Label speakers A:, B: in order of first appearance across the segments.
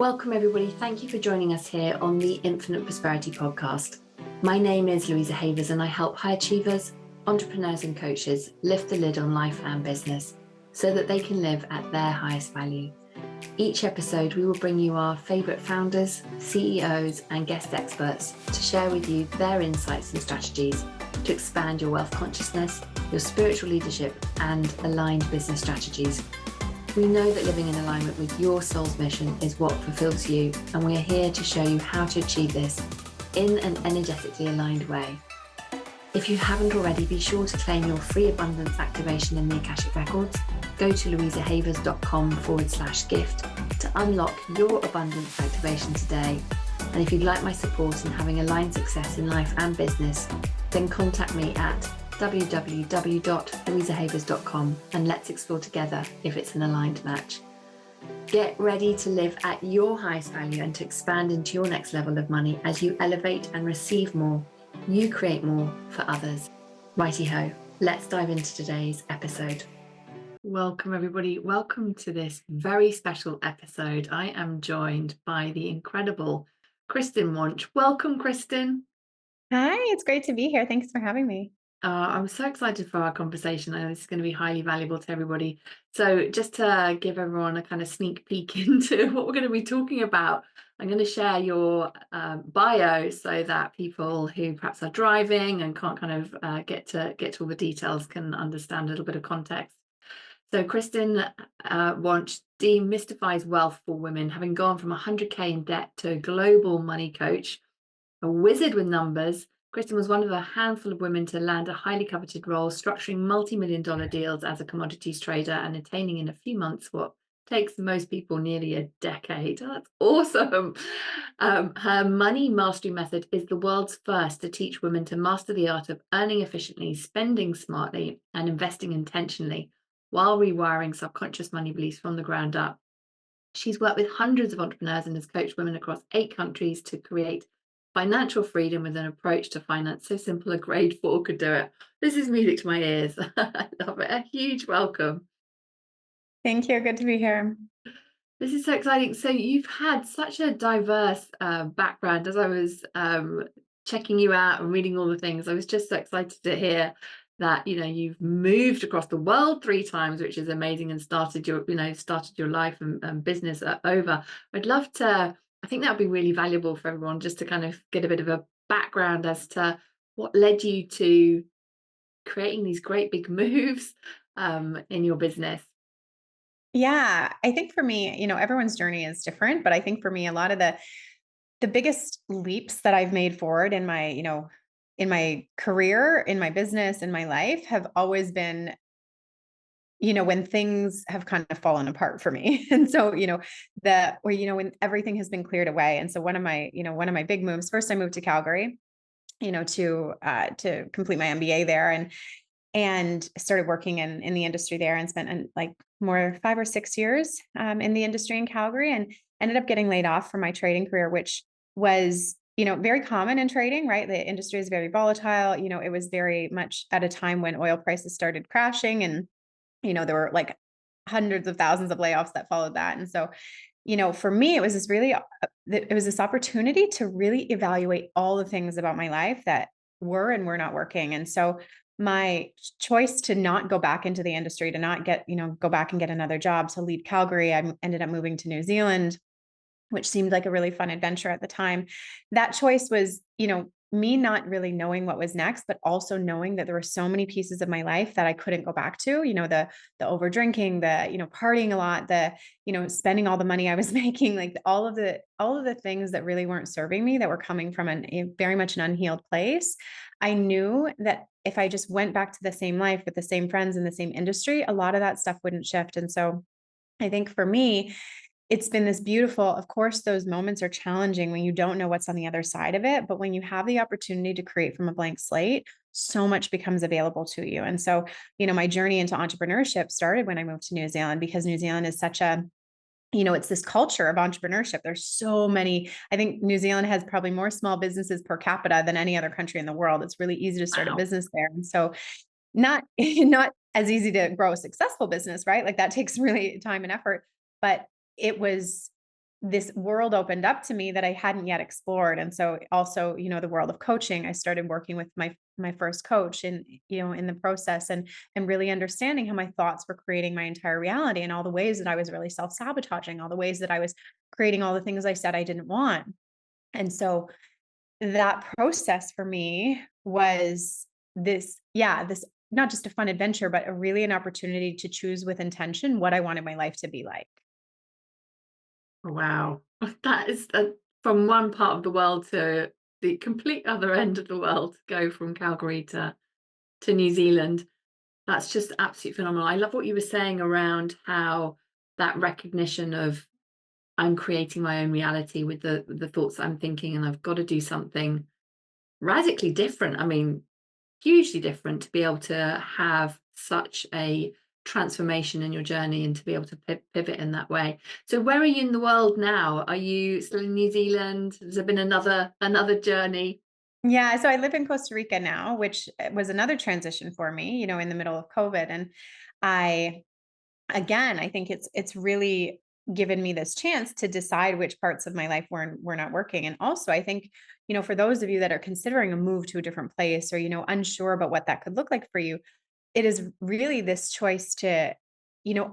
A: Welcome everybody. Thank you for joining us here on the Infinite Prosperity Podcast. My name is Louisa and I help high achievers, entrepreneurs and coaches lift the lid on life and business so that they can live at their highest value. Each episode we will bring you our favourite founders, CEOs and guest experts to share with you their insights and strategies to expand your wealth consciousness, your spiritual leadership and aligned business strategies. We know that living in alignment with your soul's mission is what fulfills you, and we are here to show you how to achieve this in an energetically aligned way. If you haven't already, be sure to claim your free abundance activation in the Akashic Records. Go to louisahavers.com/gift to unlock your abundance activation today. And if you'd like my support in having aligned success in life and business, then contact me at www.louisahavers.com and let's explore together if it's an aligned match. Get ready to live at your highest value and to expand into your next level of money as you elevate and receive more. You create more for others. Righty ho, let's dive into today's episode. Welcome everybody. Welcome to this very special episode. I am joined by the incredible Kristen Wonch. Welcome, Kristen.
B: Hi, it's great to be here. Thanks for having me.
A: I'm so excited for our conversation. I know this is going to be highly valuable to everybody. So just to give everyone a kind of sneak peek into what we're going to be talking about, I'm going to share your bio so that people who perhaps are driving and can't kind of get to all the details can understand a little bit of context. So Kristen Wonch demystifies wealth for women, having gone from 100K in debt to a global money coach, a wizard with numbers. Kristen was one of a handful of women to land a highly coveted role, structuring multi-million-dollar deals as a commodities trader and attaining in a few months what takes most people nearly a decade. Oh, that's awesome. Her money mastery method is the world's first to teach women to master the art of earning efficiently, spending smartly, and investing intentionally while rewiring subconscious money beliefs from the ground up. She's worked with hundreds of entrepreneurs and has coached women across 8 countries to create financial freedom with an approach to finance so simple a grade 4 could do it. This is music to my ears. I love it. A huge welcome.
B: Thank you. Good to be here.
A: This is so exciting. So you've had such a diverse background. As I was checking you out and reading all the things, I was just so excited to hear that you've moved across the world 3 times, which is amazing, and started your life and business over. I'd love to. I think that would be really valuable for everyone just to kind of get a bit of a background as to what led you to creating these great big moves in your business.
B: Yeah, I think for me, everyone's journey is different, but I think for me, a lot of the biggest leaps that I've made forward in my, in my career, in my business, in my life have always been, when things have kind of fallen apart for me. And so, when everything has been cleared away. And so one of my big moves, first I moved to Calgary, to complete my MBA there and started working in the industry there and spent like more 5 or 6 years in the industry in Calgary, and ended up getting laid off from my trading career, which was, very common in trading, right? The industry is very volatile. It was very much at a time when oil prices started crashing, and, there were like hundreds of thousands of layoffs that followed that. And so, for me, it was this opportunity to really evaluate all the things about my life that were and were not working. And so my choice to not go back into the industry, to not go back and get another job, to leave Calgary, I ended up moving to New Zealand, which seemed like a really fun adventure at the time. That choice was, me not really knowing what was next, but also knowing that there were so many pieces of my life that I couldn't go back to, the over drinking, the, partying a lot, the, spending all the money I was making, like all of the things that really weren't serving me, that were coming from a very much an unhealed place. I knew that if I just went back to the same life with the same friends in the same industry, a lot of that stuff wouldn't shift. And so I think for me, it's been this beautiful, of course, those moments are challenging when you don't know what's on the other side of it. But when you have the opportunity to create from a blank slate, so much becomes available to you. And so, my journey into entrepreneurship started when I moved to New Zealand, because New Zealand is such a, it's this culture of entrepreneurship. There's so many. I think New Zealand has probably more small businesses per capita than any other country in the world. It's really easy to start a business there. And so not as easy to grow a successful business, right? Like that takes really time and effort. But it was this world opened up to me that I hadn't yet explored. And so also, the world of coaching, I started working with my first coach and, in the process, and really understanding how my thoughts were creating my entire reality, and all the ways that I was really self-sabotaging, all the ways that I was creating all the things I said I didn't want. And so that process for me was this not just a fun adventure, but a really an opportunity to choose with intention what I wanted my life to be like.
A: Wow. That is from one part of the world to the complete other end of the world, to go from Calgary to New Zealand. That's just absolutely phenomenal. I love what you were saying around how that recognition of I'm creating my own reality with the thoughts that I'm thinking, and I've got to do something radically different. I mean, hugely different to be able to have such a transformation in your journey and to be able to pivot in that way. So where are you in the world now? Are you still in New Zealand? Has there been another journey?
B: Yeah, so I live in Costa Rica now, which was another transition for me, in the middle of COVID. And I again, I think it's really given me this chance to decide which parts of my life were not working. And also, I think, for those of you that are considering a move to a different place, or, unsure about what that could look like for you, it is really this choice to,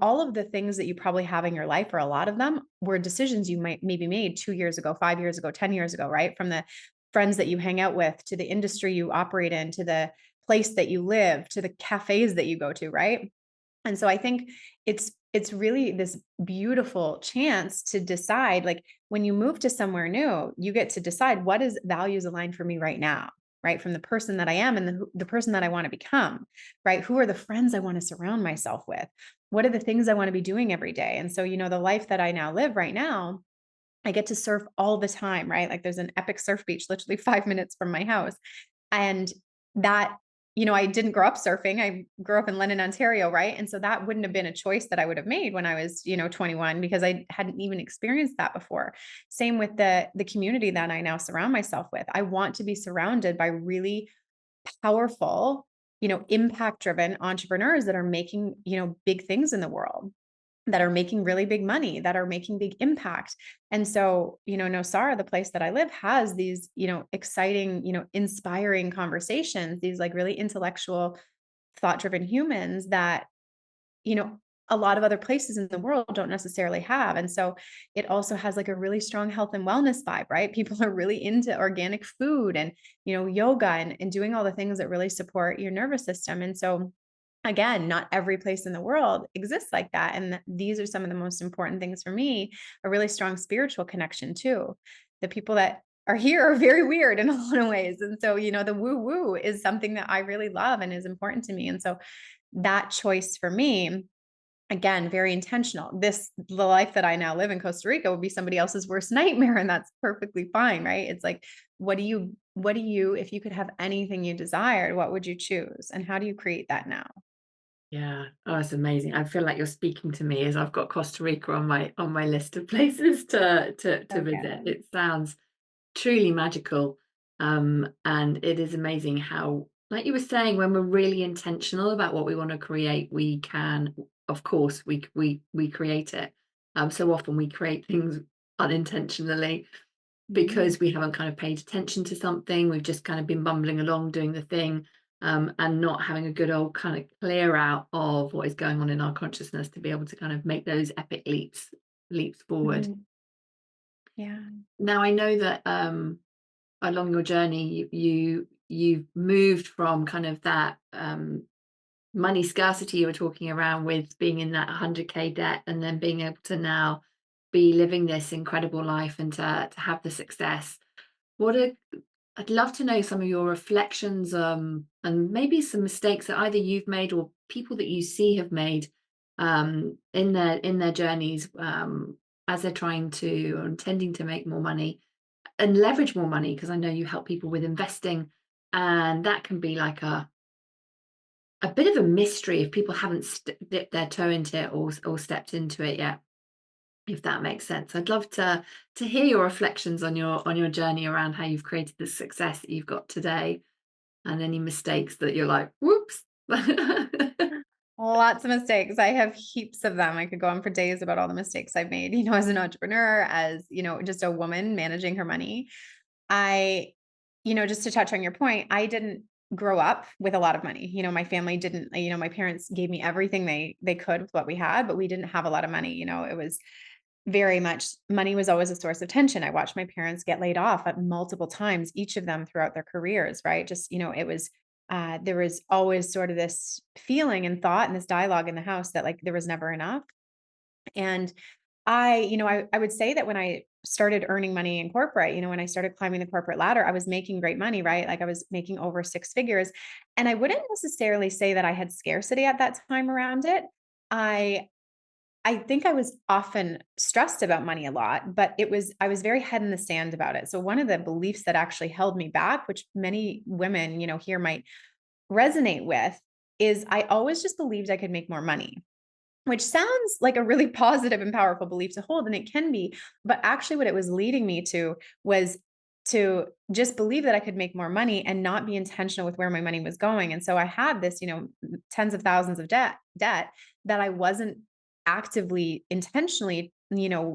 B: all of the things that you probably have in your life, or a lot of them, were decisions you might maybe made 2 years ago, 5 years ago, 10 years ago, right? From the friends that you hang out with, to the industry you operate in, to the place that you live, to the cafes that you go to, right? And so I think it's really this beautiful chance to decide, like, when you move to somewhere new, you get to decide what is values aligned for me right now, right? From the person that I am, and the person that I want to become, right? Who are the friends I want to surround myself with? What are the things I want to be doing every day? And so, the life that I now live right now, I get to surf all the time, right? Like, there's an epic surf beach literally 5 minutes from my house. And that, I didn't grow up surfing. I grew up in London, Ontario, right? And so that wouldn't have been a choice that I would have made when I was, 21, because I hadn't even experienced that before. Same with the community that I now surround myself with. I want to be surrounded by really powerful, impact driven entrepreneurs that are making, big things in the world, that are making really big money, that are making big impact. And so, Nosara, the place that I live, has these, exciting, inspiring conversations, these like really intellectual, thought driven humans that, you know, a lot of other places in the world don't necessarily have. And so it also has like a really strong health and wellness vibe, right? People are really into organic food and, yoga, and doing all the things that really support your nervous system. And so, again, not every place in the world exists like that. And these are some of the most important things for me, a really strong spiritual connection too. The people that are here are very weird in a lot of ways. And so, the woo woo is something that I really love and is important to me. And so that choice for me, again, very intentional. The life that I now live in Costa Rica would be somebody else's worst nightmare, and that's perfectly fine, right? It's like, if you could have anything you desired, what would you choose? And how do you create that now?
A: Yeah. Oh, it's amazing. I feel like you're speaking to me as I've got Costa Rica on my list of places to
B: So
A: visit.
B: good.
A: It sounds truly magical. And it is amazing how, like you were saying, when we're really intentional about what we want to create, we can, of course, we create it. So often we create things unintentionally
B: Mhm.
A: because we haven't kind of paid attention to something. We've just kind of been bumbling along doing the thing, and not having a good old kind of clear out of what is going on in our consciousness to be able to kind of make those epic leaps forward.
B: Mhm. Yeah.
A: Now I know that along your journey you've moved from kind of that money scarcity you were talking around with being in that 100K debt, and then being able to now be living this incredible life and to have the success. What a I'd love to know some of your reflections, and maybe some mistakes that either you've made or people that you see have made, in their journeys, as they're trying to or intending to make more money and leverage more money. Because I know you help people with investing, and that can be like a bit of a mystery if people haven't dipped their toe into it or stepped into it yet. If that makes sense, I'd love to hear your reflections on your journey around how you've created the success that you've got today, and any mistakes that you're like, whoops.
B: Lots of mistakes. I have heaps of them. I could go on for days about all the mistakes I've made, as an entrepreneur, as, just a woman managing her money. I, just to touch on your point, I didn't grow up with a lot of money. My family didn't, my parents gave me everything they could with what we had, but we didn't have a lot of money. It was very much money was always a source of tension. I watched my parents get laid off at multiple times, each of them throughout their careers, right? Just, it was there was always sort of this feeling and thought and this dialogue in the house that like there was never enough. And I would say that when I started earning money in corporate, when I started climbing the corporate ladder, I was making great money, right? Like I was making over six figures. And I wouldn't necessarily say that I had scarcity at that time around it. I I think I was often stressed about money a lot, but I was very head in the sand about it. So one of the beliefs that actually held me back, which many women, here might resonate with, is I always just believed I could make more money. Which sounds like a really positive and powerful belief to hold, and it can be, but actually what it was leading me to was to just believe that I could make more money and not be intentional with where my money was going. And so I had this, tens of thousands of debt that I wasn't actively intentionally,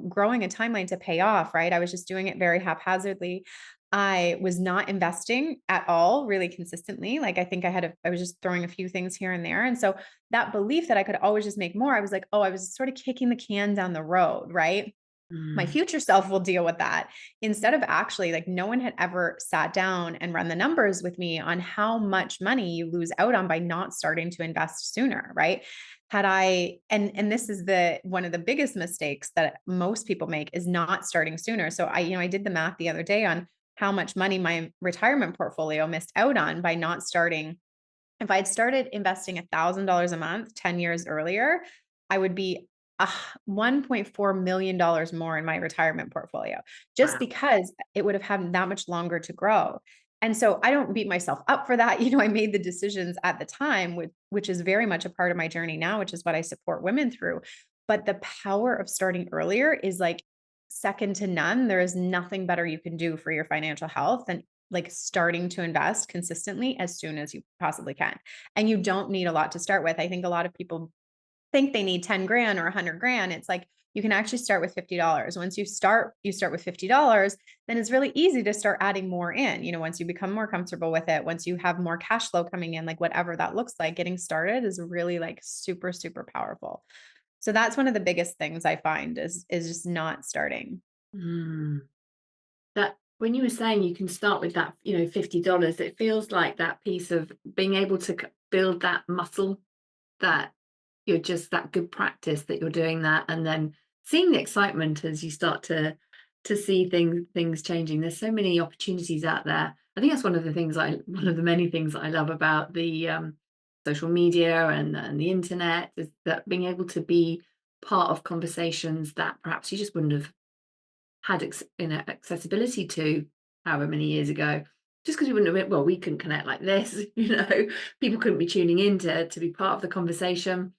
B: growing a timeline to pay off, right? I was just doing it very haphazardly. I was not investing at all really consistently. Like I think I was just throwing a few things here and there. And so that belief that I could always just make more, I was like, oh, I was sort of kicking the can down the road, right? My
A: Mm,
B: future self will deal with that. Instead of actually, like, no one had ever sat down and run the numbers with me on how much money you lose out on by not starting to invest sooner, right? Had I, and this is the one of the biggest mistakes that most people make is not starting sooner. So I did the math the other day on how much money my retirement portfolio missed out on by not starting. If I'd started investing $1,000 a month 10 years earlier, I would be $1.4 million more in my retirement portfolio just
A: wow.
B: because it would have had that much longer to grow. And so I don't beat myself up for that. I made the decisions at the time, which is very much a part of my journey now, which is what I support women through. But the power of starting earlier is like second to none. There is nothing better you can do for your financial health than like starting to invest consistently as soon as you possibly can. And you don't need a lot to start with. I think a lot of people think they need 10 grand or 100 grand. It's like you can actually start with $50. Once you start with $50, then it's really easy to start adding more in. Once you become more comfortable with it, once you have more cash flow coming in, like whatever that looks like, getting started is really like super, super powerful. So that's one of the biggest things I find is just not starting.
A: Mm. That when you were saying you can start with that, $50, it feels like that piece of being able to build that muscle, that you're just that good practice that you're doing that, and then seeing the excitement as you start to see things changing. There's so many opportunities out there. I think that's one of the many things that I love about the social media and the internet, is that being able to be part of conversations that perhaps you just wouldn't have had accessibility to however many years ago, just because we wouldn't have, well, we couldn't connect like this. People couldn't be tuning in to be part of the conversation.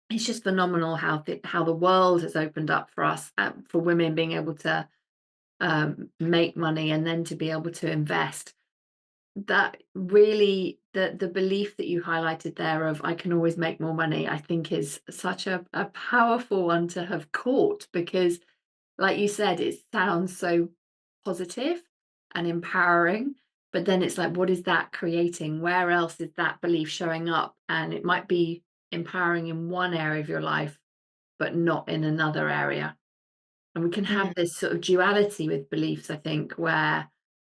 A: It's just phenomenal how the world has opened up for us, for women being able to make money and then to be able to invest. That really, the belief that you highlighted there of I can always make more money, I think is such a powerful one to have caught, because like you said, it sounds so positive and empowering, but then it's like, what is that creating? Where else is that belief showing up? And it might be empowering in one area of your life, but not in another area. And we can have this sort of duality with beliefs, I think, where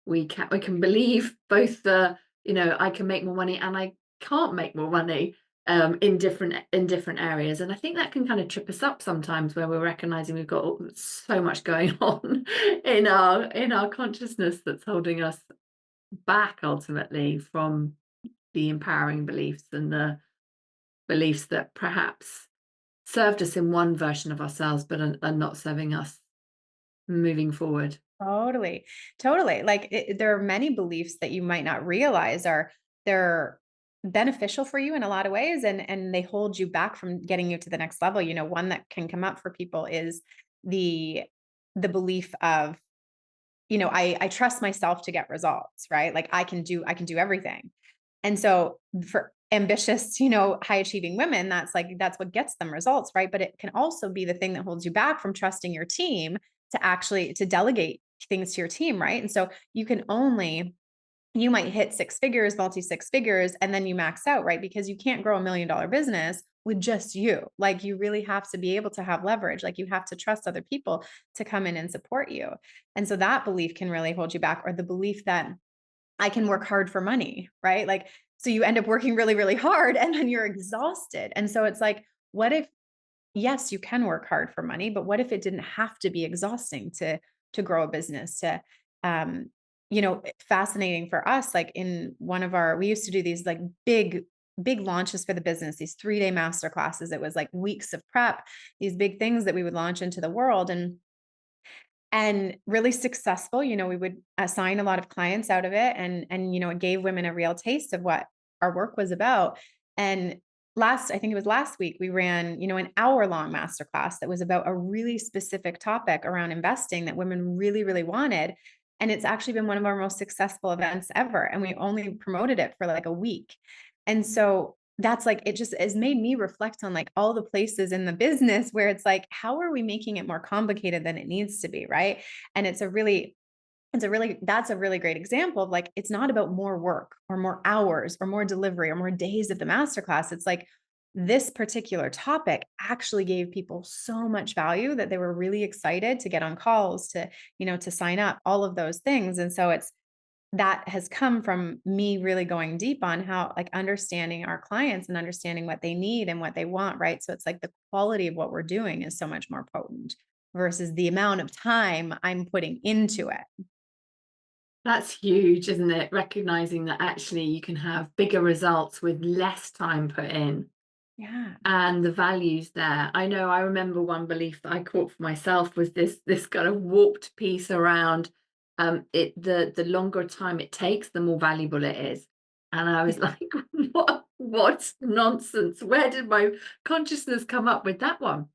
A: we can believe both I can make more money and I can't make more money, in different areas. And I think that can kind of trip us up sometimes, where we're recognizing we've got so much going on in our consciousness that's holding us back ultimately from the empowering beliefs and the beliefs that perhaps served us in one version of ourselves but are not serving us moving forward.
B: Totally. Totally. Like there are many beliefs that you might not realize they're beneficial for you in a lot of ways and they hold you back from getting you to the next level. One that can come up for people is the the belief of, I trust myself to get results, right? Like I can do everything. And so ambitious, high achieving women, that's what gets them results, right? But it can also be the thing that holds you back from trusting your team to delegate things to your team, right? And so you might hit six figures, multi six figures, and then you max out, right? Because you can't grow $1 million business with just you. Like, you really have to be able to have leverage. Like, you have to trust other people to come in and support you. And so that belief can really hold you back, or the belief that I can work hard for money, right? Like, so you end up working really, really hard and then you're exhausted. And so it's like, what if, yes, you can work hard for money, but what if it didn't have to be exhausting to grow a business, um, fascinating for us. Like, we used to do these like big launches for the business, these 3-day master classes. It was like weeks of prep, these big things that we would launch into the world, and really successful. We would assign a lot of clients out of it, and it gave women a real taste of what our work was about. And I think it was last week, we ran, an hour-long masterclass that was about a really specific topic around investing that women really, really wanted. And it's actually been one of our most successful events ever. And we only promoted it for like a week. And so that's like, it just has made me reflect on like all the places in the business where it's like, how are we making it more complicated than it needs to be? Right. And that's a really great example of like, it's not about more work or more hours or more delivery or more days of the masterclass. It's like, this particular topic actually gave people so much value that they were really excited to get on calls, to sign up, all of those things. And so that has come from me really going deep on how, like, understanding our clients and understanding what they need and what they want, right? So it's like the quality of what we're doing is so much more potent versus the amount of time I'm putting into it.
A: That's huge, isn't it? Recognizing that actually you can have bigger results with less time put in,
B: Yeah.
A: and the values there. I know I remember one belief that I caught for myself was this kind of warped piece around the longer time it takes, the more valuable it is. And I was like, what nonsense? Where did my consciousness come up with that one?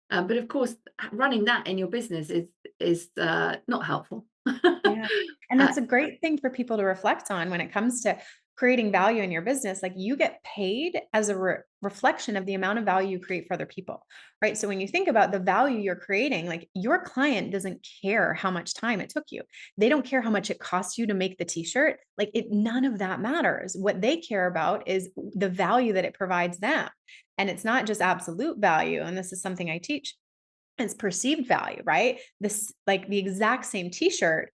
A: But of course, running that in your business is not helpful.
B: Yeah. And
A: Uh,
B: that's a great thing for people to reflect on when it comes to creating value in your business. Like, you get paid as a reflection of the amount of value you create for other people, right? So when you think about the value you're creating, like, your client doesn't care how much time it took you. They don't care how much it cost you to make the t-shirt. Like, none of that matters. What they care about is the value that it provides them. And it's not just absolute value. And this is something I teach. It's perceived value, right? This, like, the exact same t-shirt,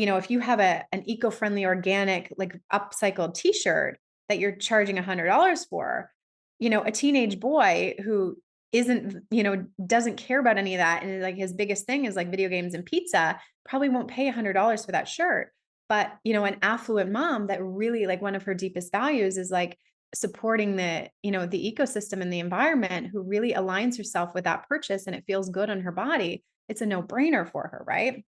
B: if you have an eco-friendly, organic, like, upcycled t-shirt that you're charging $100 for, a teenage boy who doesn't care about any of that, and like his biggest thing is like video games and pizza, probably won't pay $100 for that shirt. But, an affluent mom that really, like, one of her deepest values is like supporting the ecosystem and the environment, who really aligns herself with that purchase and it feels good on her body. It's a no-brainer for her, right?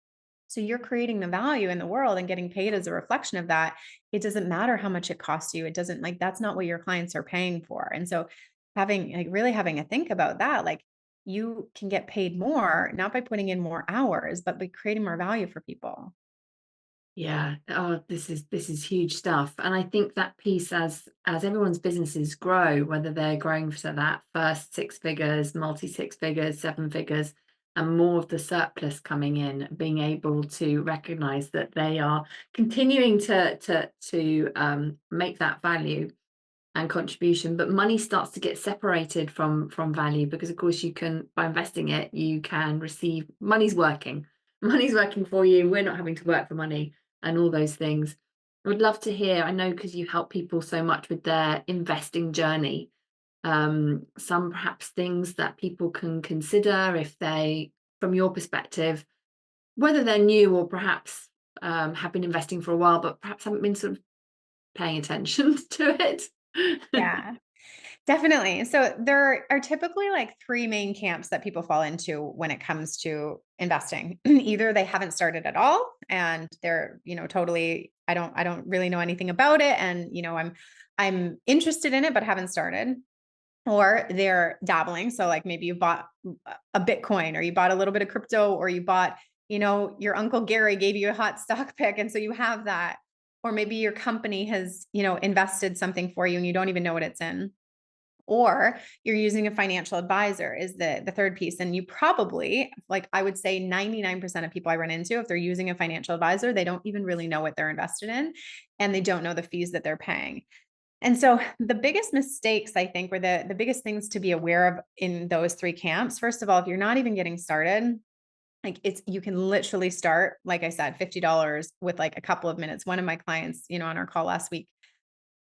B: So you're creating the value in the world and getting paid as a reflection of that. It doesn't matter how much it costs you. It doesn't, like, that's not what your clients are paying for. And so really having a think about that, like, you can get paid more, not by putting in more hours, but by creating more value for people.
A: Yeah. Oh, this is huge stuff. And I think that piece, as everyone's businesses grow, whether they're growing to that first six figures, multi six figures, seven figures, and more of the surplus coming in, being able to recognize that they are continuing to make that value and contribution, but money starts to get separated from value, because of course you can, by investing it, you can receive money's working. Money's working for you. We're not having to work for money and all those things. I would love to hear, I know because you help people so much with their investing journey, some perhaps things that people can consider if they, from your perspective, whether they're new or perhaps have been investing for a while, but perhaps haven't been sort of paying attention to it.
B: Yeah. Definitely. So there are typically like three main camps that people fall into when it comes to investing. Either they haven't started at all and they're, totally, I don't really know anything about it. And, I'm interested in it, but haven't started. Or they're dabbling. So like, maybe you bought a Bitcoin, or you bought a little bit of crypto, or you bought, your uncle Gary gave you a hot stock pick. And so you have that. or maybe your company has, invested something for you and you don't even know what it's in. Or you're using a financial advisor is the third piece. And you probably, like I would say 99% of people I run into, if they're using a financial advisor, they don't even really know what they're invested in and they don't know the fees that they're paying. And so the biggest mistakes, I think, or the biggest things to be aware of in those three camps, first of all, if you're not even getting started, like you can literally start, like I said, $50 with like a couple of minutes. One of my clients, on our call last week,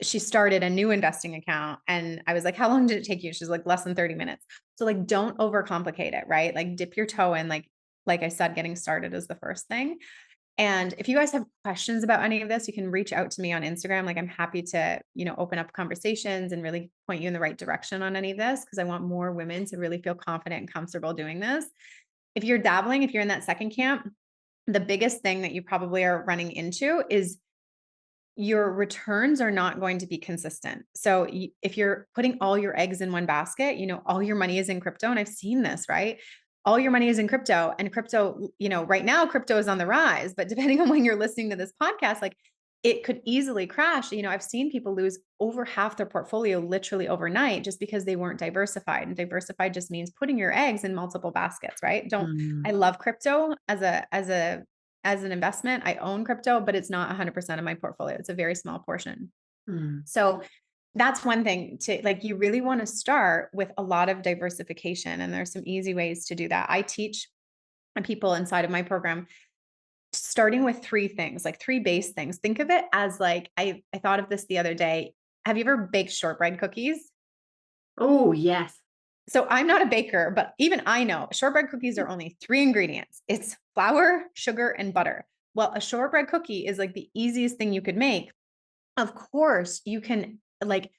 B: she started a new investing account and I was like, how long did it take you? She's like, less than 30 minutes. So like, don't overcomplicate it, right? Like dip your toe in, like I said, getting started is the first thing. And if you guys have questions about any of this, you can reach out to me on Instagram. Like I'm happy to, open up conversations and really point you in the right direction on any of this, because I want more women to really feel confident and comfortable doing this. If you're dabbling, if you're in that second camp, the biggest thing that you probably are running into is your returns are not going to be consistent. So if you're putting all your eggs in one basket, all your money is in crypto. And I've seen this, right? All your money is in crypto, and crypto, right now crypto is on the rise, but depending on when you're listening to this podcast, like it could easily crash. I've seen people lose over half their portfolio literally overnight just because they weren't diversified. And diversified just means putting your eggs in multiple baskets, right? I
A: Mm,
B: love crypto as an investment. I own crypto, but it's not 100% of my portfolio. It's a very small portion.
A: mm,
B: So that's one thing to like, you really want to start with a lot of diversification. And there's some easy ways to do that. I teach people inside of my program, starting with three things, like three base things. Think of it as like, I thought of this the other day. Have you ever baked shortbread cookies?
A: oh, yes.
B: So I'm not a baker, but even I know shortbread cookies are only three ingredients. It's flour, sugar, and butter. Well, a shortbread cookie is like the easiest thing you could make. Of course, you can like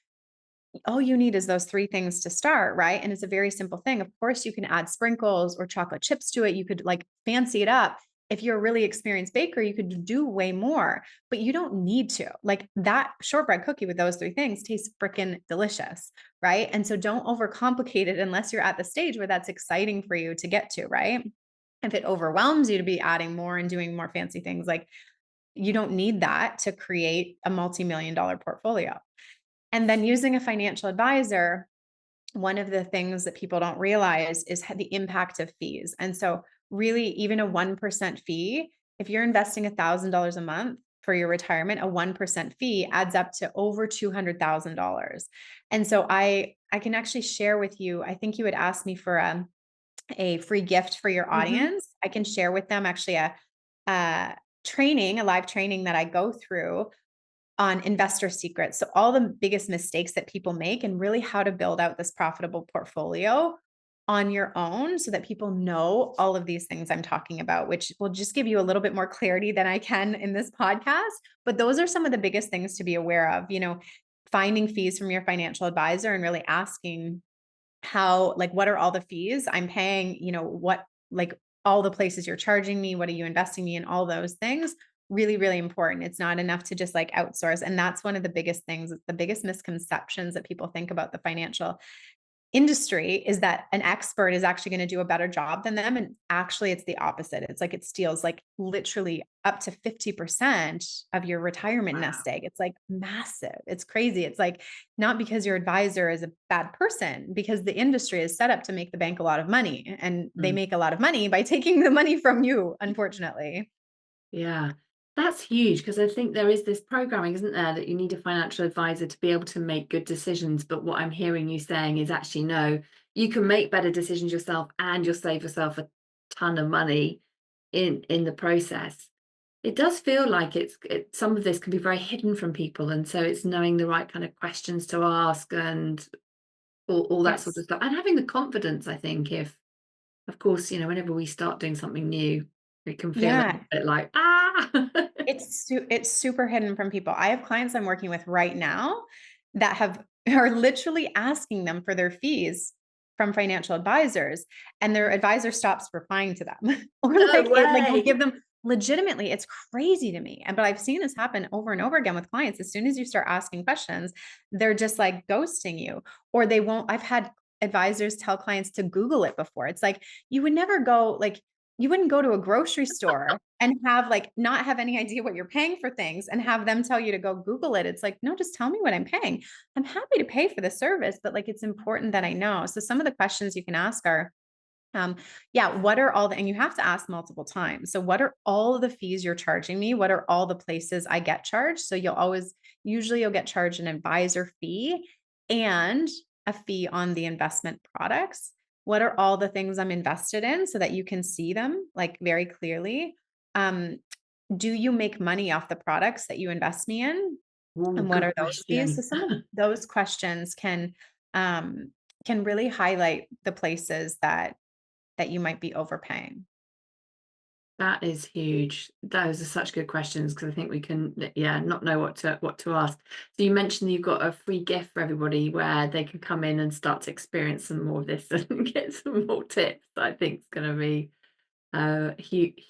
B: all you need is those three things to start, right? And it's a very simple thing. Of course, you can add sprinkles or chocolate chips to it. You could like fancy it up. If you're a really experienced baker, you could do way more, but you don't need to. Like that shortbread cookie with those three things tastes freaking delicious, right? And so don't overcomplicate it unless you're at the stage where that's exciting for you to get to, right? If it overwhelms you to be adding more and doing more fancy things, like you don't need that to create a multi-million dollar portfolio. And then using a financial advisor, one of the things that people don't realize is the impact of fees. And so really even a 1% fee, if you're investing $1,000 a month for your retirement, a 1% fee adds up to over $200,000. And so I can actually share with you, I think you would ask me for a free gift for your
A: Mhm.
B: audience. I can share with them actually a training, a live training that I go through on investor secrets. So all the biggest mistakes that people make and really how to build out this profitable portfolio on your own so that people know all of these things I'm talking about, which will just give you a little bit more clarity than I can in this podcast. But those are some of the biggest things to be aware of, finding fees from your financial advisor and really asking how, like, what are all the fees I'm paying? What, like, all the places you're charging me, what are you investing me in, all those things. Really, really important. It's not enough to just like outsource. And that's one of the biggest things, the biggest misconceptions that people think about the financial industry is that an expert is actually going to do a better job than them. And actually, it's the opposite. It's like it steals like literally up to 50% of your retirement
A: Wow.
B: nest egg. It's like massive. It's crazy. It's like not because your advisor is a bad person, because the industry is set up to make the bank a lot of money. And they
A: Mm.
B: make a lot of money by taking the money from you, unfortunately.
A: Yeah, that's huge because I think there is this programming, isn't there, that you need a financial advisor to be able to make good decisions. But what I'm hearing you saying is actually, no, you can make better decisions yourself and you'll save yourself a ton of money in the process. It does feel like some of this can be very hidden from people. And so it's knowing the right kind of questions to ask and all that sort of
B: Yes.
A: stuff. And having the confidence, I think, if of course, whenever we start doing something new, it can feel a little
B: Yeah.
A: bit like, ah.
B: It's super hidden from people. I have clients I'm working with right now that are literally asking them for their fees from financial advisors, and their advisor stops replying to them. Or
A: No
B: like will
A: way.
B: give them legitimately, it's crazy to me. But I've seen this happen over and over again with clients. As soon as you start asking questions, they're just like ghosting you, or they won't. I've had advisors tell clients to Google it before. It's like you would never go like you wouldn't go to a grocery store and have like not have any idea what you're paying for things and have them tell you to go Google it. It's like, no, just tell me what I'm paying. I'm happy to pay for the service, but like it's important that I know. So some of the questions you can ask are, yeah, what are all the, and you have to ask multiple times. So what are all of the fees you're charging me? What are all the places I get charged? So usually you'll get charged an advisor fee and a fee on the investment products. What are all the things I'm invested in so that you can see them like very clearly? Um, do you make money off the products that you invest me in?
A: Ooh,
B: And what
A: good
B: are those fees? So
A: question.
B: some of those questions um, can really highlight the places that you might be overpaying.
A: That is huge. Those are such good questions because I think we can, yeah, not know what to ask. So you mentioned you've got a free gift for everybody where they can come in and start to experience some more of this and get some more tips. That I think is going to be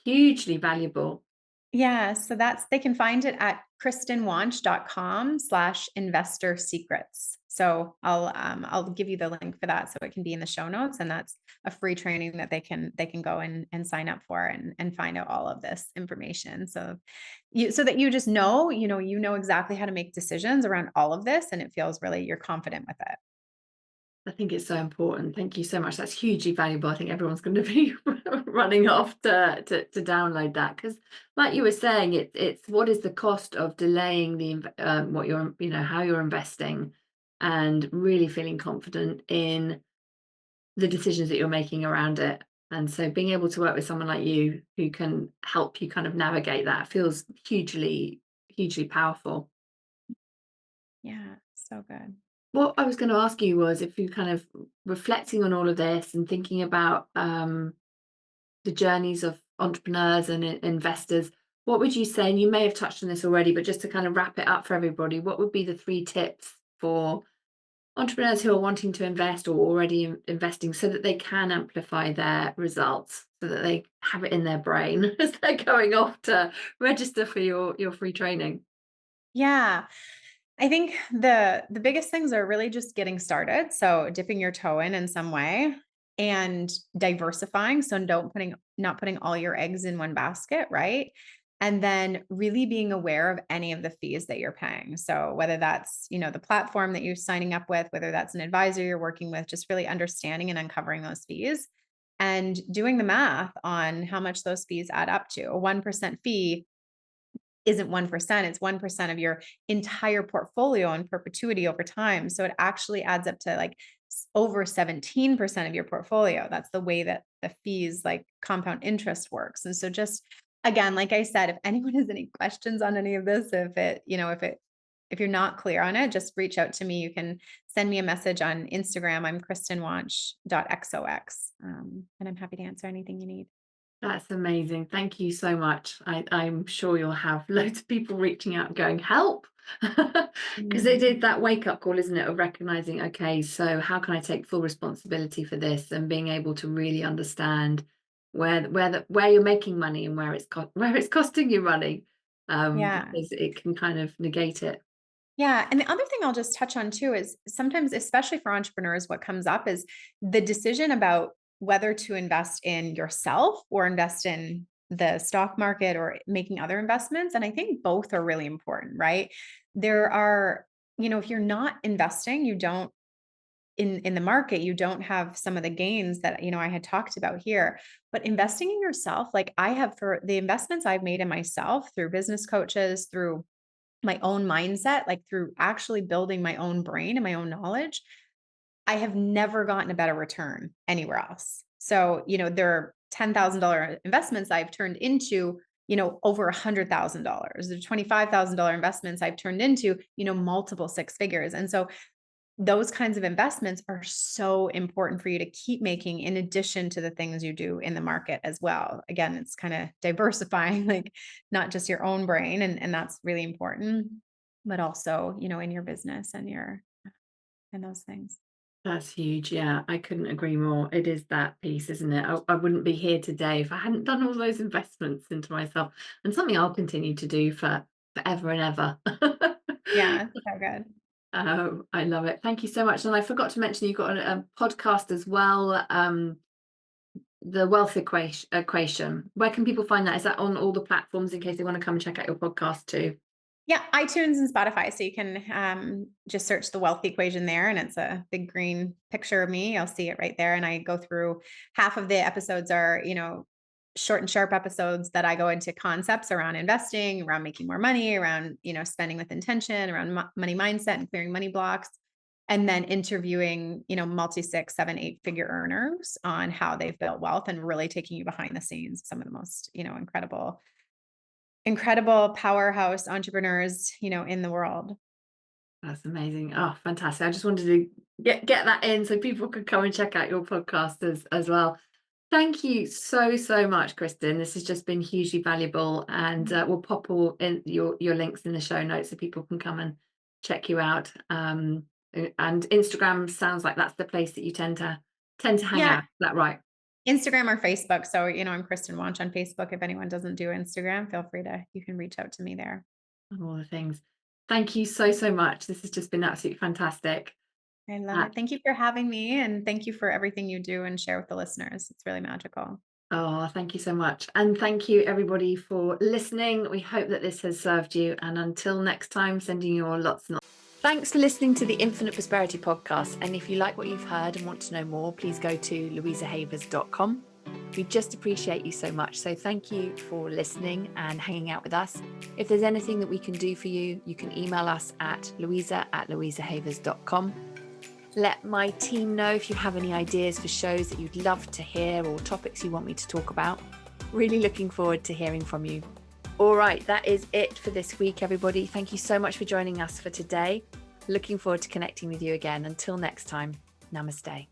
A: hugely valuable.
B: Yeah, so they can find it at kristenwonch.com/investor secrets. So I'll give you the link for that so it can be in the show notes. And that's a free training that they can go and sign up for and find out all of this information. So that you just know, you know exactly how to make decisions around all of this and it feels really you're confident with it.
A: I think it's so important. Thank you so much. That's hugely valuable. I think everyone's going to be running off to download that because, like you were saying, it's what is the cost of delaying what you're how you're investing, and really feeling confident in the decisions that you're making around it. And so, being able to work with someone like you who can help you kind of navigate that feels hugely powerful.
B: Yeah, so good.
A: What I was going to ask you was if you kind of reflecting on all of this and thinking about the journeys of entrepreneurs and investors, what would you say? And you may have touched on this already, but just to kind of wrap it up for everybody, what would be the three tips for entrepreneurs who are wanting to invest or already investing so that they can amplify their results, so that they have it in their brain as they're going off to register for your free training?
B: Yeah. I think the biggest things are really just getting started. So dipping your toe in some way and diversifying. So not putting all your eggs in one basket, right? And then really being aware of any of the fees that you're paying. So whether that's, the platform that you're signing up with, whether that's an advisor you're working with, just really understanding and uncovering those fees and doing the math on how much those fees add up to. A 1% fee isn't 1%, it's 1% of your entire portfolio in perpetuity over time. So it actually adds up to like over 17% of your portfolio. That's the way that the fees like compound interest works. And so just again, like I said, if anyone has any questions on any of this, if you're not clear on it, just reach out to me. You can send me a message on Instagram. I'm kristenwonch.xox. And I'm happy to answer anything you need.
A: That's amazing. Thank you so much. I'm sure you'll have loads of people reaching out and going, help. Because it
B: Mm.
A: is that wake up call, isn't it, of recognizing, okay, so how can I take full responsibility for this and being able to really understand where you're making money and where it's costing you money.
B: Yeah.
A: Because it can kind of negate it.
B: Yeah. And the other thing I'll just touch on too is sometimes, especially for entrepreneurs, what comes up is the decision about whether to invest in yourself or invest in the stock market or making other investments. And I think both are really important, right? There are, if you're not investing, you don't in the market, you don't have some of the gains that, I had talked about here. But investing in yourself, like I have for the investments I've made in myself through business coaches, through my own mindset, like through actually building my own brain and my own knowledge, I have never gotten a better return anywhere else. So, there are $10,000 investments I've turned into, over $100,000. The $25,000 investments I've turned into, multiple six figures. And so those kinds of investments are so important for you to keep making in addition to the things you do in the market as well. Again, it's kind of diversifying, like not just your own brain, and that's really important, but also, in your business and those things.
A: That's huge. Yeah, I couldn't agree more. It is that piece, isn't it? I wouldn't be here today if I hadn't done all those investments into myself, and something I'll continue to do for forever and ever.
B: Yeah, so good.
A: I love it. Thank you so much. And I forgot to mention you've got a podcast as well. the wealth equation. Where can people find that? Is that on all the platforms in case they want to come and check out your podcast too?
B: Yeah, iTunes and Spotify. So you can just search the wealth equation there, and it's a big green picture of me. You'll see it right there. And I go through half of the episodes are, short and sharp episodes that I go into concepts around investing, around making more money, around, spending with intention, around money mindset and clearing money blocks. And then interviewing, multi 6, 7, 8 figure earners on how they've built wealth and really taking you behind the scenes, some of the most, incredible powerhouse entrepreneurs, in the world.
A: That's amazing. Oh, fantastic. I just wanted to get that in so people could come and check out your podcast as well. Thank you so much, Kristen. This has just been hugely valuable, and we'll pop all in your links in the show notes so people can come and check you out. And Instagram sounds like that's the place that you tend to hang
B: Yeah,
A: out. Is that right?
B: Instagram or Facebook. So, I'm Kristen Wonch on Facebook. If anyone doesn't do Instagram, feel free you can reach out to me there.
A: And all the things. Thank you so much. This has just been absolutely fantastic.
B: I love
A: Uh,
B: it. Thank you for having me, and thank you for everything you do and share with the listeners. It's really magical.
A: Oh, thank you so much. And thank you, everybody, for listening. We hope that this has served you. And until next time, sending you all lots and lots. Thanks for listening to the Infinite Prosperity Podcast. And if you like what you've heard and want to know more, please go to louisahavers.com. We just appreciate you so much. So thank you for listening and hanging out with us. If there's anything that we can do for you, you can email us at louisa@louisahavers.com. Let my team know if you have any ideas for shows that you'd love to hear or topics you want me to talk about. Really looking forward to hearing from you. All right, that is it for this week, everybody. Thank you so much for joining us for today. Looking forward to connecting with you again. Until next time, namaste.